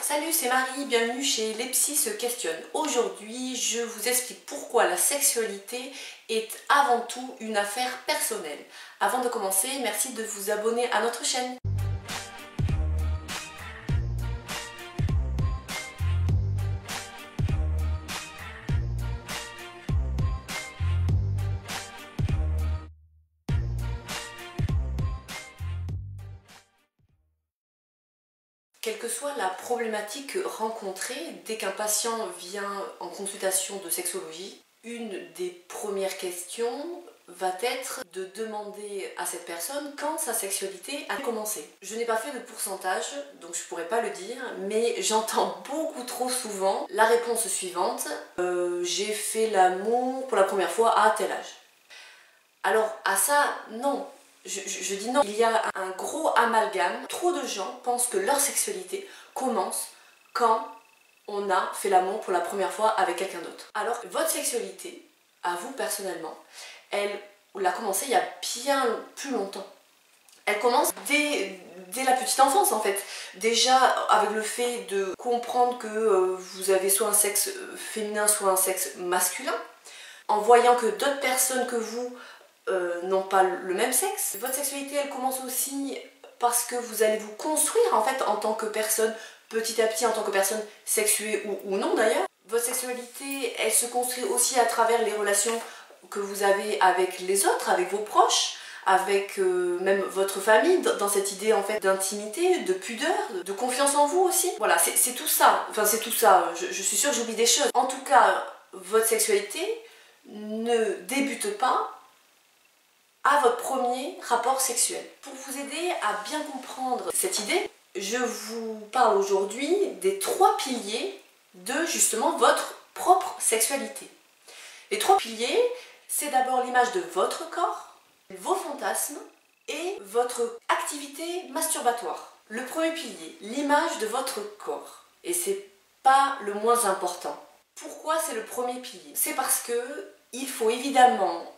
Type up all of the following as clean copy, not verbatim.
Salut, c'est Marie, bienvenue chez Les Psys se questionnent. Aujourd'hui, je vous explique pourquoi la sexualité est avant tout une affaire personnelle. Avant de commencer, merci de vous abonner à notre chaîne. Quelle que soit la problématique rencontrée, dès qu'un patient vient en consultation de sexologie, une des premières questions va être de demander à cette personne quand sa sexualité a commencé. Je n'ai pas fait de pourcentage, donc je ne pourrais pas le dire, mais j'entends beaucoup trop souvent la réponse suivante j'ai fait l'amour pour la première fois à tel âge. Alors à ça, non. Je dis non, il y a un gros amalgame. Trop de gens pensent que leur sexualité commence quand on a fait l'amour pour la première fois avec quelqu'un d'autre. Alors votre sexualité, à vous personnellement, elle a commencé il y a bien plus longtemps. Elle commence dès la petite enfance en fait. Déjà avec le fait de comprendre que vous avez soit un sexe féminin, soit un sexe masculin, en voyant que d'autres personnes que vous n'ont pas le même sexe. Votre sexualité, elle commence aussi parce que vous allez vous construire en fait en tant que personne, petit à petit, en tant que personne sexuée ou non d'ailleurs. Votre sexualité, elle se construit aussi à travers les relations que vous avez avec les autres, avec vos proches, avec même votre famille, dans cette idée en fait d'intimité, de pudeur, de confiance en vous aussi. Voilà, c'est tout ça. Enfin, c'est tout ça. Je suis sûre que j'oublie des choses. En tout cas, votre sexualité ne débute pas à votre premier rapport sexuel. Pour vous aider à bien comprendre cette idée, je vous parle aujourd'hui des 3 piliers de justement votre propre sexualité. Les 3 piliers, c'est d'abord l'image de votre corps, vos fantasmes et votre activité masturbatoire. Le premier pilier, l'image de votre corps. Et c'est pas le moins important. Pourquoi c'est le premier pilier? C'est parce que il faut évidemment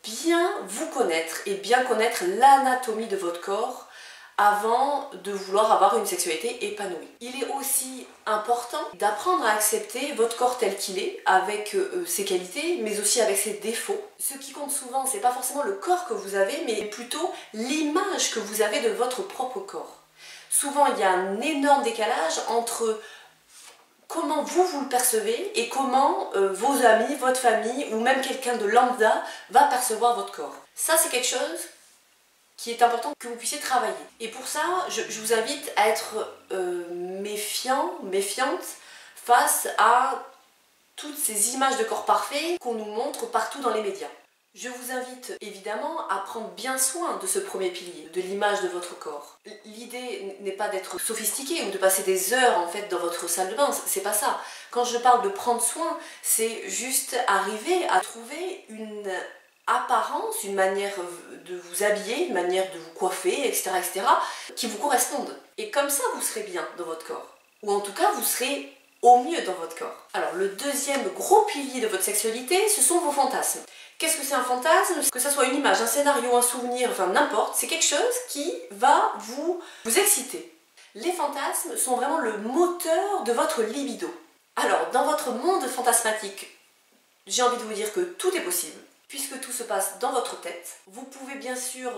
bien vous connaître et bien connaître l'anatomie de votre corps avant de vouloir avoir une sexualité épanouie. Il est aussi important d'apprendre à accepter votre corps tel qu'il est, avec ses qualités, mais aussi avec ses défauts. Ce qui compte souvent, c'est pas forcément le corps que vous avez, mais plutôt l'image que vous avez de votre propre corps. Souvent, il y a un énorme décalage entre comment vous le percevez et comment vos amis, votre famille ou même quelqu'un de lambda va percevoir votre corps. Ça, c'est quelque chose qui est important que vous puissiez travailler. Et pour ça, je vous invite à être méfiante face à toutes ces images de corps parfait qu'on nous montre partout dans les médias. Je vous invite évidemment à prendre bien soin de ce premier pilier, de l'image de votre corps. L'idée n'est pas d'être sophistiqué ou de passer des heures en fait dans votre salle de bain, c'est pas ça. Quand je parle de prendre soin, c'est juste arriver à trouver une apparence, une manière de vous habiller, une manière de vous coiffer, etc., qui vous correspondent. Et comme ça, vous serez bien dans votre corps. Ou en tout cas, vous serez au mieux dans votre corps. Alors, le deuxième gros pilier de votre sexualité, ce sont vos fantasmes. Qu'est-ce que c'est un fantasme? Que ça soit une image, un scénario, un souvenir, enfin n'importe, c'est quelque chose qui va vous exciter. Les fantasmes sont vraiment le moteur de votre libido. Alors, dans votre monde fantasmatique, j'ai envie de vous dire que tout est possible. Puisque tout se passe dans votre tête, vous pouvez bien sûr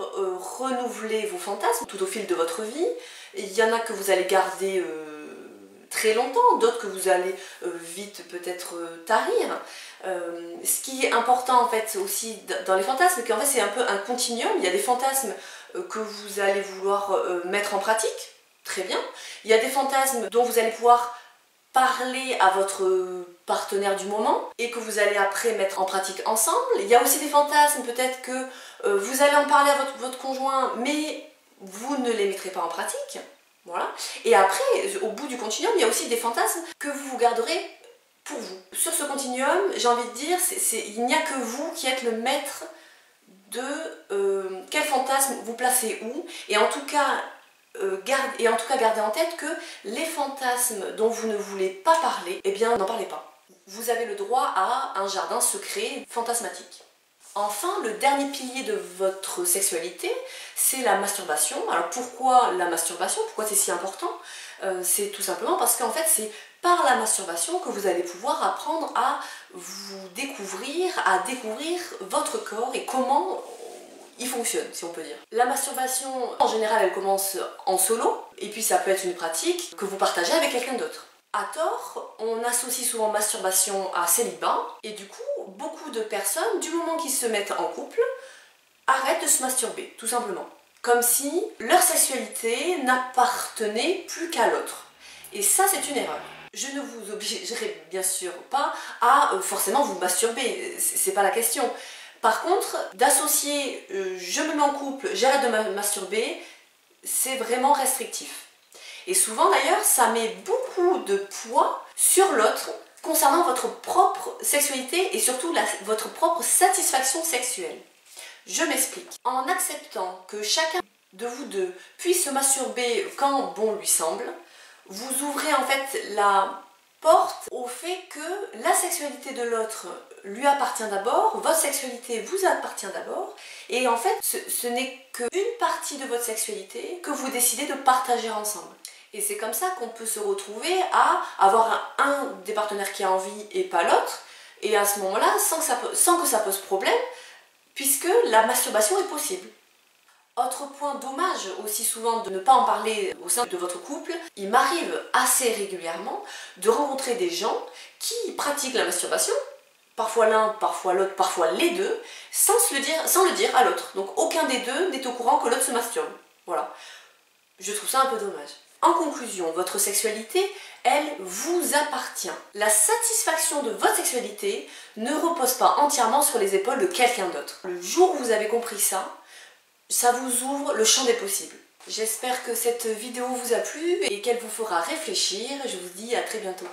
renouveler vos fantasmes tout au fil de votre vie. Il y en a que vous allez garder très longtemps, d'autres que vous allez vite peut-être tarir. Ce qui est important en fait aussi dans les fantasmes, c'est qu'en fait c'est un peu un continuum. Il y a des fantasmes que vous allez vouloir mettre en pratique, très bien. Il y a des fantasmes dont vous allez pouvoir parler à votre partenaire du moment et que vous allez après mettre en pratique ensemble. Il y a aussi des fantasmes peut-être que vous allez en parler à votre conjoint mais vous ne les mettrez pas en pratique. Voilà. Et après, au bout du continuum, il y a aussi des fantasmes que vous garderez pour vous. Sur ce continuum, j'ai envie de dire, il n'y a que vous qui êtes le maître de quel fantasme vous placez où. Et en tout cas, gardez en tête que les fantasmes dont vous ne voulez pas parler, eh bien, n'en parlez pas. Vous avez le droit à un jardin secret fantasmatique. Enfin, le dernier pilier de votre sexualité, c'est la masturbation. Alors pourquoi la masturbation? Pourquoi c'est si important? C'est tout simplement parce qu'en fait, c'est par la masturbation que vous allez pouvoir apprendre à vous découvrir, à découvrir votre corps et comment il fonctionne, si on peut dire. La masturbation, en général, elle commence en solo, et puis ça peut être une pratique que vous partagez avec quelqu'un d'autre. À tort, on associe souvent masturbation à célibat, et du coup, beaucoup de personnes, du moment qu'ils se mettent en couple, arrêtent de se masturber, tout simplement. Comme si leur sexualité n'appartenait plus qu'à l'autre. Et ça, c'est une erreur. Je ne vous obligerai bien sûr pas à forcément vous masturber, c'est pas la question. Par contre, d'associer je me mets en couple, j'arrête de me masturber, c'est vraiment restrictif. Et souvent d'ailleurs, ça met beaucoup de poids sur l'autre concernant votre propre sexualité et surtout votre propre satisfaction sexuelle. Je m'explique. En acceptant que chacun de vous deux puisse se masturber quand bon lui semble, vous ouvrez en fait la porte au fait que la sexualité de l'autre lui appartient d'abord, votre sexualité vous appartient d'abord, et en fait ce n'est qu'une partie de votre sexualité que vous décidez de partager ensemble. Et c'est comme ça qu'on peut se retrouver à avoir un des partenaires qui a envie et pas l'autre, et à ce moment-là, sans que ça pose problème, puisque la masturbation est possible. Autre point dommage aussi souvent de ne pas en parler au sein de votre couple, il m'arrive assez régulièrement de rencontrer des gens qui pratiquent la masturbation, parfois l'un, parfois l'autre, parfois les deux, sans le dire à l'autre. Donc aucun des deux n'est au courant que l'autre se masturbe. Voilà. Je trouve ça un peu dommage. En conclusion, votre sexualité, elle vous appartient. La satisfaction de votre sexualité ne repose pas entièrement sur les épaules de quelqu'un d'autre. Le jour où vous avez compris ça, ça vous ouvre le champ des possibles. J'espère que cette vidéo vous a plu et qu'elle vous fera réfléchir. Je vous dis à très bientôt.